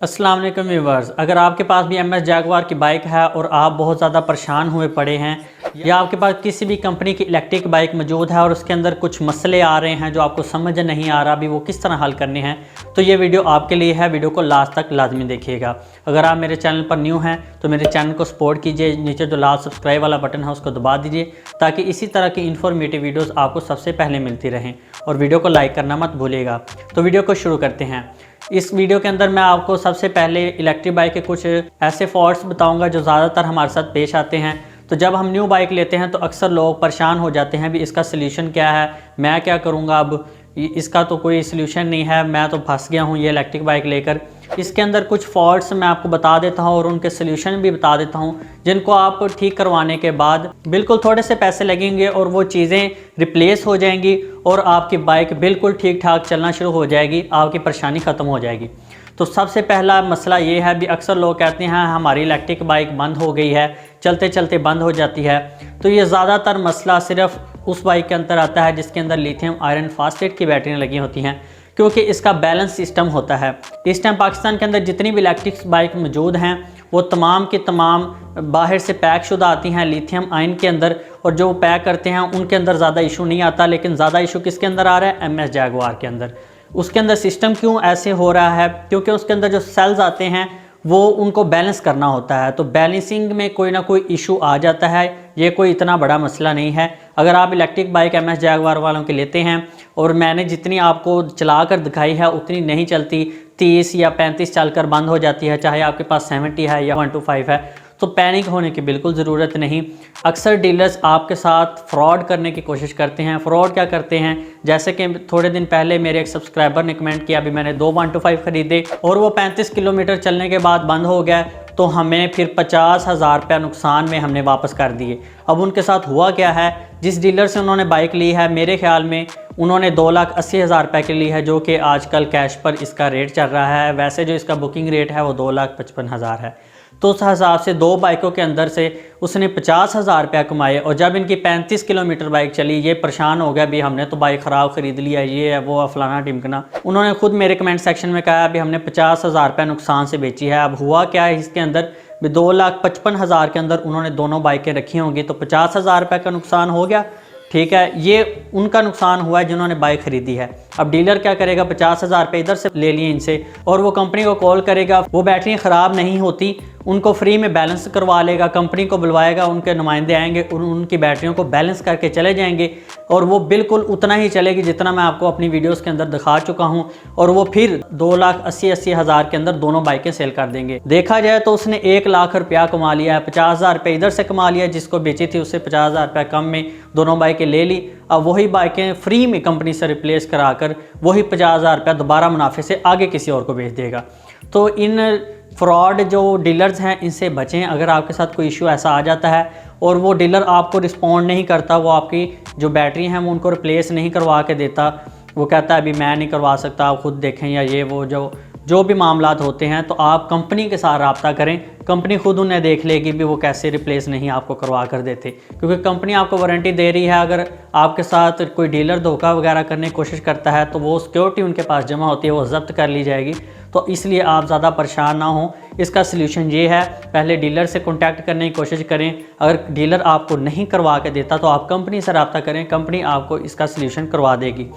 अस्सलाम वालेकुम व्यूअर्स, अगर आपके पास भी एमएस जैगवार की बाइक है और आप बहुत ज़्यादा परेशान हुए पड़े हैं या आपके पास किसी भी कंपनी की इलेक्ट्रिक बाइक मौजूद है और उसके अंदर कुछ मसले आ रहे हैं जो आपको समझ नहीं आ रहा अभी वो किस तरह हल करने हैं, तो ये वीडियो आपके लिए है। वीडियो को लास्ट तक लाजमी देखिएगा। अगर आप मेरे चैनल पर न्यू हैं तो मेरे चैनल को सपोर्ट कीजिए, नीचे जो लाल सब्सक्राइब वाला बटन है उसको दबा दीजिए ताकि इसी तरह की इन्फॉर्मेटिव वीडियोज़ आपको सबसे पहले मिलती रहें, और वीडियो को लाइक करना मत भूलिएगा। तो वीडियो को शुरू करते हैं। इस वीडियो के अंदर मैं आपको सबसे पहले इलेक्ट्रिक बाइक के कुछ ऐसे फॉल्ट्स बताऊंगा जो ज़्यादातर हमारे साथ पेश आते हैं। तो जब हम न्यू बाइक लेते हैं तो अक्सर लोग परेशान हो जाते हैं भी इसका सलूशन क्या है, मैं क्या करूंगा, अब इसका तो कोई सलूशन नहीं है, मैं तो फंस गया हूं ये इलेक्ट्रिक बाइक लेकर। इसके अंदर कुछ फॉल्ट्स मैं आपको बता देता हूं और उनके सलूशन भी बता देता हूं जिनको आप ठीक करवाने के बाद बिल्कुल थोड़े से पैसे लगेंगे और वो चीज़ें रिप्लेस हो जाएंगी और आपकी बाइक बिल्कुल ठीक ठाक चलना शुरू हो जाएगी, आपकी परेशानी ख़त्म हो जाएगी। तो सबसे पहला मसला ये है भी अक्सर लोग कहते हैं हमारी इलेक्ट्रिक बाइक बंद हो गई है, चलते चलते बंद हो जाती है। तो ये ज़्यादातर मसला सिर्फ उस बाइक के अंदर आता है जिसके अंदर लिथियम आयरन फास्फेट की बैटरियाँ लगी होती हैं, क्योंकि इसका बैलेंस सिस्टम होता है। इस टाइम पाकिस्तान के अंदर जितनी भी इलेक्ट्रिक बाइक मौजूद हैं वो तमाम की तमाम बाहर से पैक शुदा आती हैं लिथियम आयन के अंदर, और जो पैक करते हैं उनके अंदर ज़्यादा इशू नहीं आता। लेकिन ज़्यादा इशू किसके अंदर आ रहा है? एमएस जैगवार के अंदर। उसके अंदर सिस्टम क्यों ऐसे हो रहा है? क्योंकि उसके अंदर जो सेल्स आते हैं वो उनको बैलेंस करना होता है, तो बैलेंसिंग में कोई ना कोई इशू आ जाता है। ये कोई इतना बड़ा मसला नहीं है। अगर आप इलेक्ट्रिक बाइक एमएस जैगवार वालों के लेते हैं और मैंने जितनी आपको चला कर दिखाई है उतनी नहीं चलती, 30 या 35 चलकर बंद हो जाती है, चाहे आपके पास 70 है या 125 है, तो पैनिक होने की बिल्कुल ज़रूरत नहीं। अक्सर डीलर्स आपके साथ फ्रॉड करने की कोशिश करते हैं। फ्रॉड क्या करते हैं? जैसे कि थोड़े दिन पहले मेरे एक सब्सक्राइबर ने कमेंट किया, अभी मैंने 2 125 ख़रीदे और वो 35 किलोमीटर चलने के बाद बंद हो गया, तो हमें फिर 50,000 रुपया नुकसान में हमने वापस कर दिए। अब उनके साथ हुआ क्या है, जिस डीलर से उन्होंने बाइक ली है मेरे ख्याल में उन्होंने 2,80,000 रुपये की ली है, जो कि आजकल कैश पर इसका रेट चल रहा है। वैसे जो इसका बुकिंग रेट है वो 2,55,000 है। तो उस हिसाब से 2 बाइकों के अंदर से उसने 50,000 रुपया कमाए, और जब इनकी 35 किलोमीटर बाइक चली ये परेशान हो गया भी हमने तो बाइक ख़राब ख़रीद लिया, ये है वो फलाना टिमकना। उन्होंने खुद मेरे कमेंट सेक्शन में कहा भी हमने 50,000 रुपया नुकसान से बेची है। अब हुआ क्या है इसके अंदर, 2,55,000 के अंदर उन्होंने दोनों बाइकें रखी होंगी, तो 50,000 रुपये का नुकसान हो गया। ठीक है, ये उनका नुकसान हुआ है जिन्होंने बाइक खरीदी है। अब डीलर क्या करेगा, 50,000 रुपये इधर से ले लिए इनसे, और वो कंपनी को कॉल करेगा, वो बैटरी ख़राब नहीं होती, उनको फ्री में बैलेंस करवा लेगा, कंपनी को बुलवाएगा, उनके नुमाइंदे आएंगे, उनकी बैटरियों को बैलेंस करके चले जाएंगे, और वो बिल्कुल उतना ही चलेगी जितना मैं आपको अपनी वीडियोस के अंदर दिखा चुका हूं, और वो फिर 2,80,000 के अंदर दोनों बाइकें सेल कर देंगे। देखा जाए तो उसने 1,00,000 रुपया कमा लिया है। 50,000 रुपये इधर से कमा लिया, जिसको बेची थी उससे 50,000 रुपया कम में दोनों बाइकें ले ली। अब वही बाइकें फ्री में कंपनी से रिप्लेस कराकर वही 50,000 रुपया दोबारा मुनाफे से आगे किसी और को बेच देगा। तो इन फ्रॉड जो डीलर्स हैं इनसे बचें। अगर आपके साथ कोई इशू ऐसा आ जाता है और वो डीलर आपको रिस्पॉन्ड नहीं करता, वो आपकी जो बैटरी हैं वो उनको रिप्लेस नहीं करवा के देता, वो कहता है अभी मैं नहीं करवा सकता, आप खुद देखें, या ये वो जो भी मामलात होते हैं, तो आप कंपनी के साथ रब्ता करें। कंपनी खुद उन्हें देख लेगी भी वो कैसे रिप्लेस नहीं आपको करवा कर देते, क्योंकि कंपनी आपको वारंटी दे रही है। अगर आपके साथ कोई डीलर धोखा वगैरह करने की कोशिश करता है तो वो सिक्योरिटी उनके पास जमा होती है, वो जब्त कर ली जाएगी। तो इसलिए आप ज़्यादा परेशान ना हो। इसका सलूशन ये है, पहले डीलर से कॉन्टैक्ट करने की कोशिश करें। अगर डीलर आपको नहीं करवा के देता तो आप कंपनी से रब्ता करें, कंपनी आपको इसका सलूशन करवा देगी।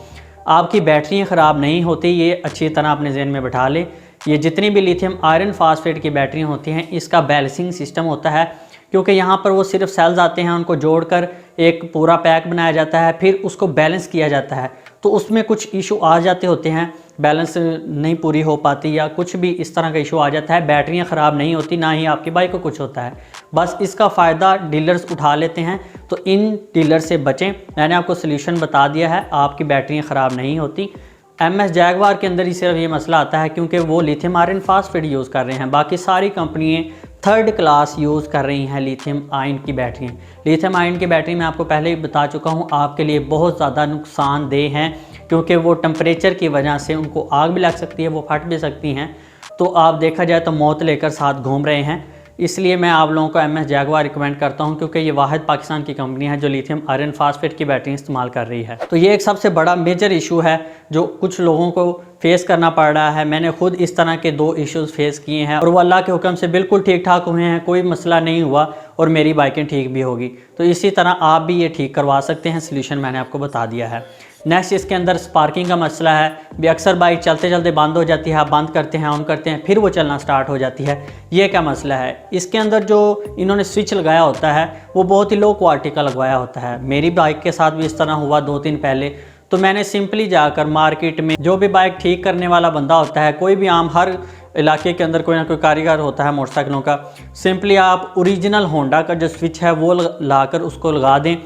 आपकी बैटरियाँ ख़राब नहीं होती, ये अच्छी तरह अपने ज़हन में बैठा ले। ये जितनी भी लिथियम आयरन फास्फेट की बैटरियाँ होती हैं इसका बैलेंसिंग सिस्टम होता है, क्योंकि यहाँ पर वो सिर्फ सेल्स आते हैं, उनको जोड़कर एक पूरा पैक बनाया जाता है, फिर उसको बैलेंस किया जाता है। तो उसमें कुछ इशू आ जाते होते हैं, बैलेंस नहीं पूरी हो पाती या कुछ भी इस तरह का इशू आ जाता है। बैटरियाँ ख़राब नहीं होती, ना ही आपकी बाइक को कुछ होता है, बस इसका फ़ायदा डीलर्स उठा लेते हैं। तो इन डीलर से बचें। मैंने आपको सलूशन बता दिया है, आपकी बैटरियाँ ख़राब नहीं होती। एमएस जैगवार के अंदर ही सिर्फ ये मसला आता है क्योंकि वो लिथियम आयरन फास्फेट यूज़ कर रहे हैं, बाकी सारी कंपनियाँ थर्ड क्लास यूज़ कर रही हैं लिथियम आयन की बैटरी। लिथियम आयन की बैटरी मैं आपको पहले ही बता चुका हूँ आपके लिए बहुत ज़्यादा नुकसानदेह हैं, क्योंकि वो टेम्परेचर की वजह से उनको आग भी लग सकती है, वो फट भी सकती हैं। तो आप देखा जाए तो मौत लेकर साथ घूम रहे हैं। इसलिए मैं आप लोगों को MS जैगवार रिकमेंड करता हूं, क्योंकि ये वाहिद पाकिस्तान की कंपनी है जो लिथियम आयरन फास्फेट की बैटरी इस्तेमाल कर रही है। तो ये एक सबसे बड़ा मेजर इशू है जो कुछ लोगों को फेस करना पड़ रहा है। मैंने खुद इस तरह के 2 इश्यूज़ फेस किए हैं और वो अल्लाह के हुक्म से बिल्कुल ठीक ठाक हुए हैं, कोई मसला नहीं हुआ और मेरी बाइकें ठीक भी होगी। तो इसी तरह आप भी ये ठीक करवा सकते हैं। सलूशन मैंने आपको बता दिया है। नेक्स्ट इसके अंदर स्पार्किंग का मसला है भी, अक्सर बाइक चलते चलते बंद हो जाती है, आप बंद करते हैं ऑन करते हैं फिर वो चलना स्टार्ट हो जाती है। ये क्या मसला है? इसके अंदर जो इन्होंने स्विच लगाया होता है वो बहुत ही लो क्वालिटी का लगवाया होता है। मेरी बाइक के साथ भी इस तरह हुआ 2 दिन पहले। तो मैंने सिंपली जाकर मार्केट में जो भी बाइक ठीक करने वाला बंदा होता है, कोई भी आम हर इलाके के अंदर कोई ना कोई कारीगर होता है मोटरसाइकिलों का, सिंपली आप ओरिजिनल होंडा का जो स्विच है वो लाकर उसको लगा दें।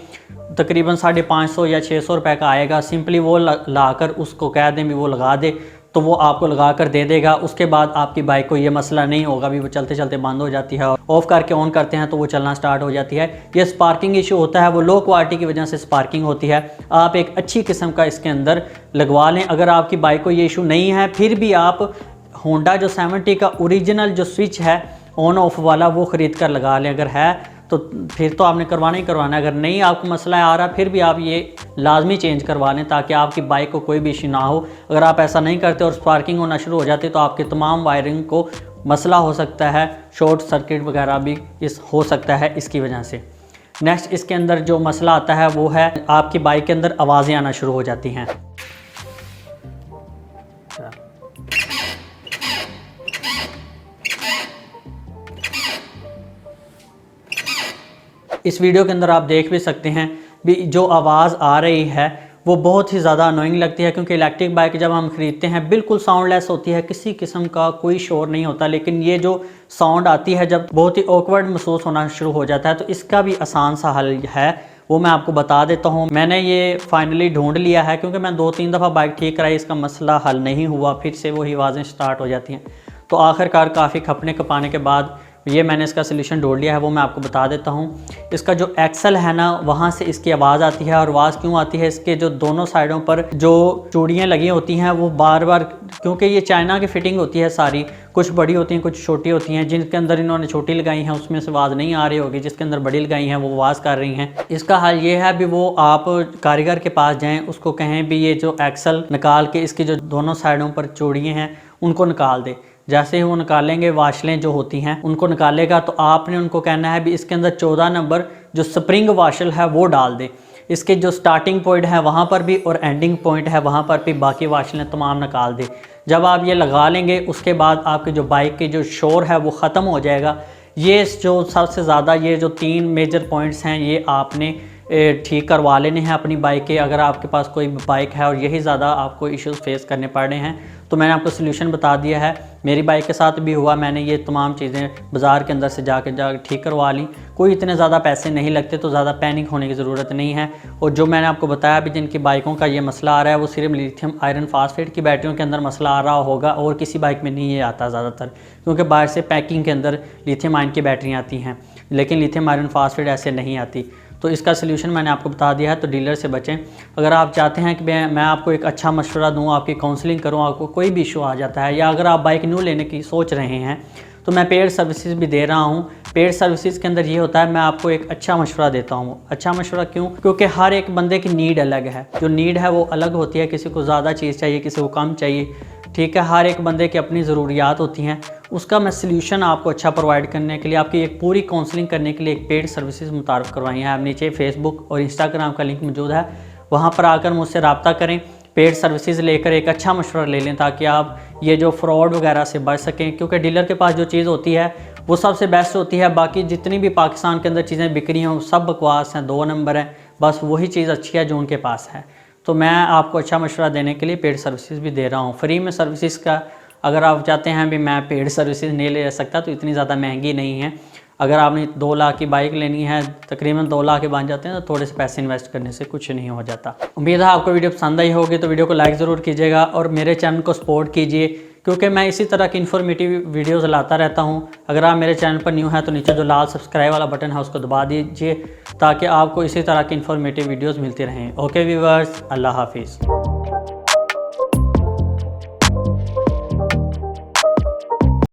तकरीबन 550 या 600 रुपये का आएगा। सिंपली वो लाकर उसको कह दें भी वो लगा दे, तो वो आपको लगा कर दे देगा। उसके बाद आपकी बाइक को ये मसला नहीं होगा भी वो चलते चलते बंद हो जाती है, ऑफ़ करके ऑन करते हैं तो वो चलना स्टार्ट हो जाती है। ये स्पार्किंग इशू होता है, वो लो क्वालिटी की वजह से स्पार्किंग होती है। आप एक अच्छी किस्म का इसके अंदर लगवा लें। अगर आपकी बाइक को ये इशू नहीं है फिर भी आप होंडा जो 70 का ओरिजिनल जो स्विच है ऑन ऑफ वाला वो ख़रीद कर लगा लें। अगर है तो फिर तो आपने करवाना ही करवाना है। अगर नहीं आपको मसला आ रहा फिर भी आप ये लाजमी चेंज करवा लें ताकि आपकी बाइक को कोई भी इशू ना हो। अगर आप ऐसा नहीं करते और स्पार्किंग होना शुरू हो जाती तो आपके तमाम वायरिंग को मसला हो सकता है, शॉर्ट सर्किट वगैरह भी हो सकता है इसकी वजह से। नेक्स्ट इसके अंदर जो मसला आता है वो है आपकी बाइक के अंदर आवाज़ें आना शुरू हो जाती हैं। इस वीडियो के अंदर आप देख भी सकते हैं भी जो आवाज़ आ रही है वो बहुत ही ज़्यादा अनोइंग लगती है, क्योंकि इलेक्ट्रिक बाइक जब हम ख़रीदते हैं बिल्कुल साउंडलेस होती है, किसी किस्म का कोई शोर नहीं होता। लेकिन ये जो साउंड आती है जब बहुत ही ऑकवर्ड महसूस होना शुरू हो जाता है। तो इसका भी आसान सा हल है, वो मैं आपको बता देता हूँ। मैंने ये फाइनली ढूंढ लिया है, क्योंकि मैं 2-3 दफ़ा बाइक ठीक कराई, इसका मसला हल नहीं हुआ, फिर से वही आवाज़ें स्टार्ट हो जाती हैं। तो आखिरकार काफ़ी खपने खपाने के बाद ये मैंने इसका सलूशन ढूंढ लिया है, वो मैं आपको बता देता हूँ। इसका जो एक्सल है ना वहाँ से इसकी आवाज़ आती है। और आवाज़ क्यों आती है? इसके जो दोनों साइडों पर जो चूड़ियाँ लगी होती हैं वो बार बार, क्योंकि ये चाइना की फिटिंग होती है सारी, कुछ बड़ी होती हैं कुछ छोटी होती हैं। जिनके अंदर इन्होंने छोटी लगाई हैं उसमें से आवाज़ नहीं आ रही होगी, जिसके अंदर बड़ी लगाई हैं वो आवाज़ कर रही हैं। इसका हल ये है भी वो आप कारीगर के पास जाएँ, उसको कहें भी ये जो एक्सल निकाल के इसकी जो दोनों साइडों पर चूड़ियाँ हैं उनको निकाल दे। जैसे ही वो निकालेंगे, वाशलें जो होती हैं उनको निकालेगा, तो आपने उनको कहना है भी इसके अंदर 14 नंबर जो स्प्रिंग वाशल है वो डाल दे। इसके जो स्टार्टिंग पॉइंट है वहाँ पर भी और एंडिंग पॉइंट है वहाँ पर भी बाकी वाशलें तमाम निकाल दे। जब आप ये लगा लेंगे उसके बाद आपके जो बाइक के जो शोर है वो ख़त्म हो जाएगा। ये जो सबसे ज़्यादा ये जो 3 मेजर पॉइंट्स हैं ये आपने ठीक करवा लेने हैं अपनी बाइक के। अगर आपके पास कोई बाइक है और यही ज़्यादा आपको इश्यूज़ फेस करने पड़ रहे हैं तो मैंने आपको सलूशन बता दिया है। मेरी बाइक के साथ भी हुआ, मैंने ये तमाम चीज़ें बाज़ार के अंदर से जाकर ठीक करवा ली। कोई इतने ज़्यादा पैसे नहीं लगते, तो ज़्यादा पैनिक होने की ज़रूरत नहीं है। और जो मैंने आपको बताया भी जिनकी बाइकों का ये मसला आ रहा है वो सिर्फ लिथियम आयरन फास्फेट की बैटरियों के अंदर मसला आ रहा होगा, और किसी बाइक में नहीं ये आता ज़्यादातर, क्योंकि बाहर से पैकिंग के अंदर लिथियम आयन की बैटरियाँ आती हैं लेकिन लिथियम आयरन फास्फेट ऐसे नहीं आती। तो इसका सलूशन मैंने आपको बता दिया है, तो डीलर से बचें। अगर आप चाहते हैं कि मैं आपको एक अच्छा मशवरा दूं, आपकी काउंसलिंग करूं, आपको कोई भी इशू आ जाता है, या अगर आप बाइक न्यू लेने की सोच रहे हैं तो मैं पेड सर्विसेज भी दे रहा हूं। पेड सर्विसेज के अंदर ये होता है मैं आपको एक अच्छा मशवरा देता हूं। अच्छा मशवरा क्यों? क्योंकि हर एक बंदे की नीड अलग है। जो नीड है वो अलग होती है, किसी को ज़्यादा चीज़ चाहिए, किसी को कम चाहिए, ठीक है। हर एक बंदे की अपनी ज़रूरियात होती हैं। उसका मैं सल्यूशन आपको अच्छा प्रोवाइड करने के लिए, आपकी एक पूरी काउंसलिंग करने के लिए एक पेड सर्विसेज मुतारफ़ करवाई हैं। आप नीचे फेसबुक और इंस्टाग्राम का लिंक मौजूद है, वहाँ पर आकर मुझसे रब्ता करें, पेड सर्विसेज लेकर एक अच्छा मशवरा ले लें ताकि आप ये जो फ्रॉड वगैरह से बच सकें। क्योंकि डीलर के पास जो चीज़ होती है वो सबसे बेस्ट होती है, बाकी जितनी भी पाकिस्तान के अंदर चीज़ें बिक रही हैं वो सब बकवास हैं, 2 नंबर हैं। बस वही चीज़ अच्छी है जो उनके पास है। तो मैं आपको अच्छा मशवरा देने के लिए पेड सर्विसेज भी दे रहा हूँ। फ्री में सर्विसेज का अगर आप चाहते हैं भी मैं पेड सर्विसेज नहीं ले सकता तो इतनी ज़्यादा महंगी नहीं है। अगर आपने 2 लाख की बाइक लेनी है, तकरीबन 2 लाख के बन जाते हैं, तो थोड़े से पैसे इन्वेस्ट करने से कुछ नहीं हो जाता। उम्मीद है आपको वीडियो पसंद आई होगी, तो वीडियो को लाइक ज़रूर कीजिएगा और मेरे चैनल को सपोर्ट कीजिए, क्योंकि मैं इसी तरह की इन्फॉर्मेटिव वीडियोज़ लाता रहता हूँ। अगर आप मेरे चैनल पर न्यू हैं तो नीचे जो लाल सब्सक्राइब वाला बटन है उसको दबा दीजिए ताकि आपको इसी तरह की इन्फॉर्मेटिव वीडियोज़ मिलती रहें। ओके व्यूअर्स, अल्लाह हाफिज़।